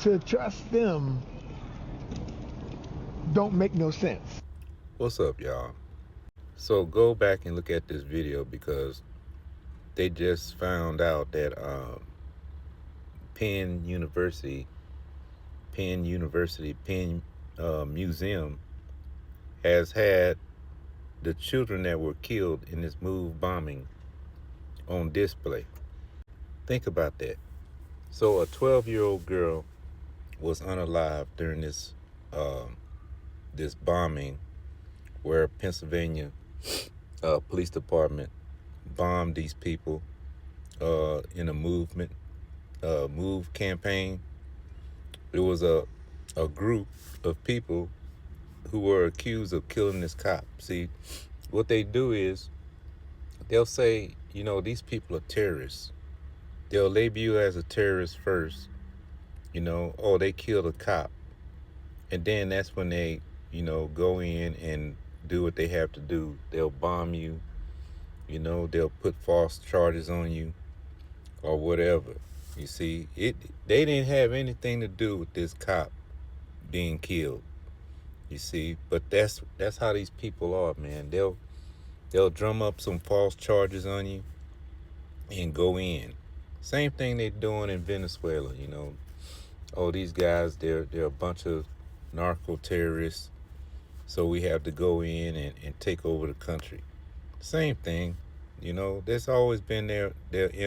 to trust them don't make no sense. What's up, y'all? So go back and look at this video because they just found out that Penn University, Penn Museum has had the children that were killed in this move bombing on display. Think about that. So a 12-year-old girl was unalive during this bombing where Pennsylvania police department bombed these people in a move campaign. It was a group of people who were accused of killing this cop. See, what they do is they'll say, these people are terrorists. They'll label you as a terrorist first, oh, they killed a cop. And then that's when they, go in and do what they have to do. They'll bomb you, they'll put false charges on you or whatever. You see, they didn't have anything to do with this cop being killed. You see, but that's how these people are, man. They'll drum up some false charges on you and go in. Same thing they're doing in Venezuela, Oh, these guys, they're a bunch of narco terrorists, so we have to go in and take over the country. Same thing, that's always been their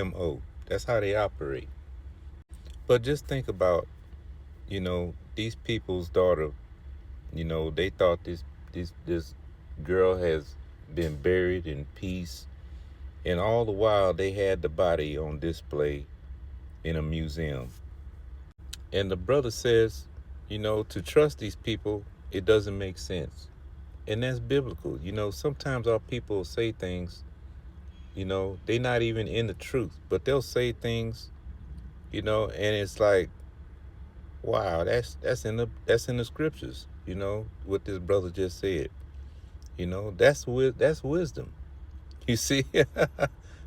MO. That's how they operate. But just think about, these people's daughter, they thought this girl has been buried in peace, and all the while they had the body on display in a museum. And the brother says, to trust these people, it doesn't make sense. And that's biblical. Sometimes our people say things, they're not even in the truth, but they'll say things, and it's like, wow, that's in the scriptures, what this brother just said. That's wisdom. You see,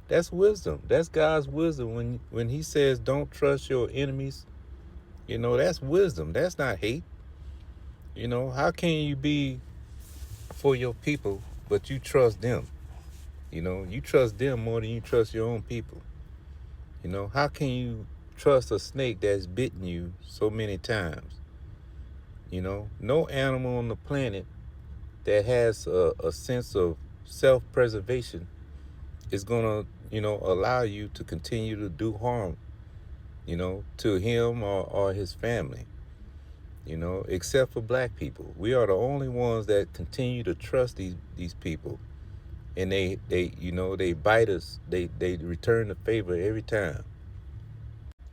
that's wisdom. That's God's wisdom. When he says don't trust your enemies, that's wisdom. That's not hate. How can you be for your people, but you trust them? You trust them more than you trust your own people. How can you trust a snake that's bitten you so many times? No animal on the planet that has a sense of self-preservation is going to, allow you to continue to do harm, to him or his family, except for black people. We are the only ones that continue to trust these people. And they bite us. They return the favor every time.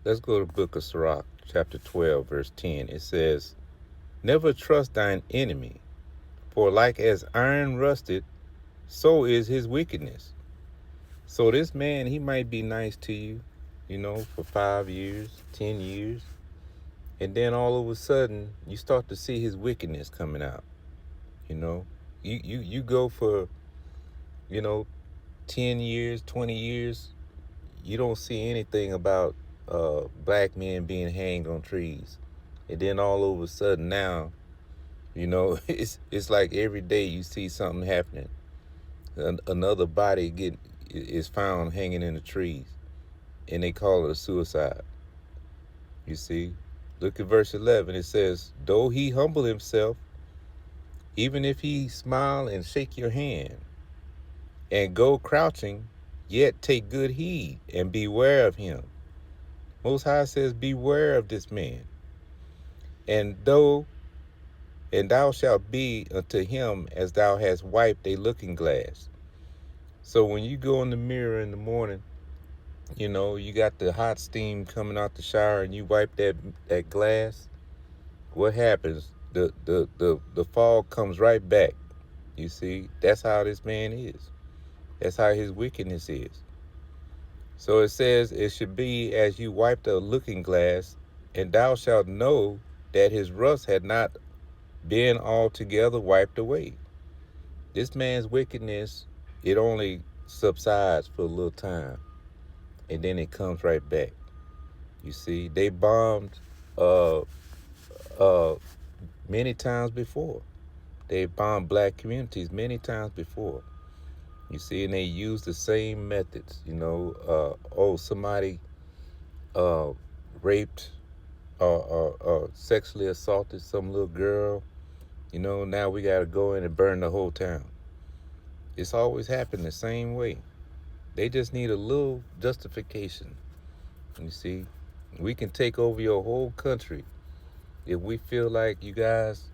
Let's go to the book of Sirach, chapter 12, verse 10. It says, never trust thine enemy, for like as iron rusted, so is his wickedness. So this man, he might be nice to you, for 5 years, 10 years. And then all of a sudden, you start to see his wickedness coming out. You go for, 10 years, 20 years, you don't see anything about black men being hanged on trees. And then all of a sudden now, it's like every day you see something happening. Another body is found hanging in the trees, and they call it a suicide. You see, look at verse 11. It says, though he humble himself, even if he smile and shake your hand, and go crouching, yet take good heed and beware of him. Most High says, beware of this man. And thou shalt be unto him as thou hast wiped a looking glass. So when you go in the mirror in the morning, you got the hot steam coming out the shower and you wipe that glass, what happens? The fog comes right back. You see, that's how this man is. That's how his wickedness is. So it says, it should be as you wipe the looking glass, and thou shalt know that his rust had not been altogether wiped away. This man's wickedness, it only subsides for a little time, and then it comes right back. You see, they bombed uh, uh, many times before. They bombed black communities many times before. You see, and they use the same methods. Somebody uh, raped or sexually assaulted some little girl. Now we got to go in and burn the whole town. It's always happened the same way. They just need a little justification. You see, we can take over your whole country if we feel like you guys,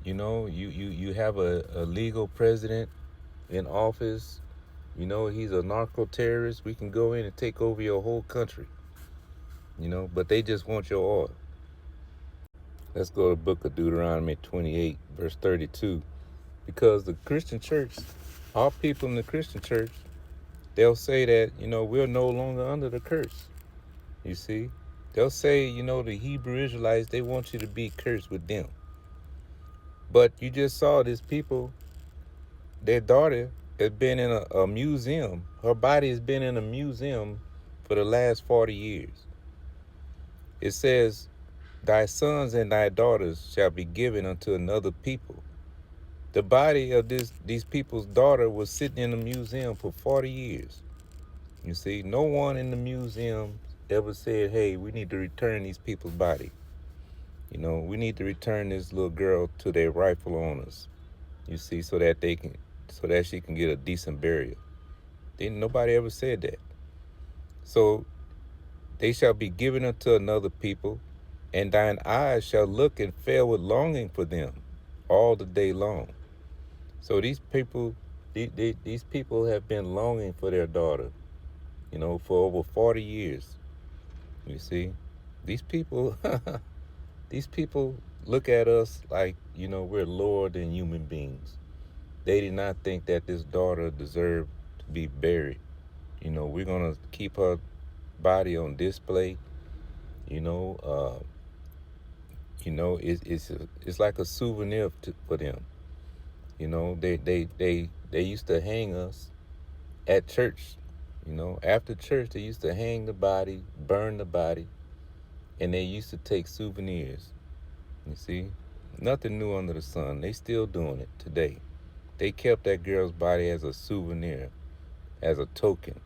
you have a legal president in office. He's a narco terrorist. We can go in and take over your whole country. But they just want your oil. Let's go to the book of Deuteronomy 28, verse 32. Because the Christian church, all people in the Christian church, they'll say that, we're no longer under the curse. You see? They'll say, the Hebrew Israelites, they want you to be cursed with them. But you just saw this people, their daughter has been in a museum. Her body has been in a museum for the last 40 years. It says, thy sons and thy daughters shall be given unto another people. The body of these people's daughter was sitting in a museum for 40 years. You see, no one in the museum ever said, hey, we need to return these people's body. We need to return this little girl to their rightful owners. You see, so that she can get a decent burial. Nobody ever said that. So they shall be given unto another people, and thine eyes shall look and fail with longing for them all the day long. So these people have been longing for their daughter, for over 40 years. You see, these people, these people look at us like, we're lower than human beings. They did not think that this daughter deserved to be buried. We're going to keep her body on display. It's like a souvenir for them. They used to hang us at church. After church, they used to hang the body, burn the body, and they used to take souvenirs. You see, nothing new under the sun. They still doing it today. They kept that girl's body as a souvenir, as a token.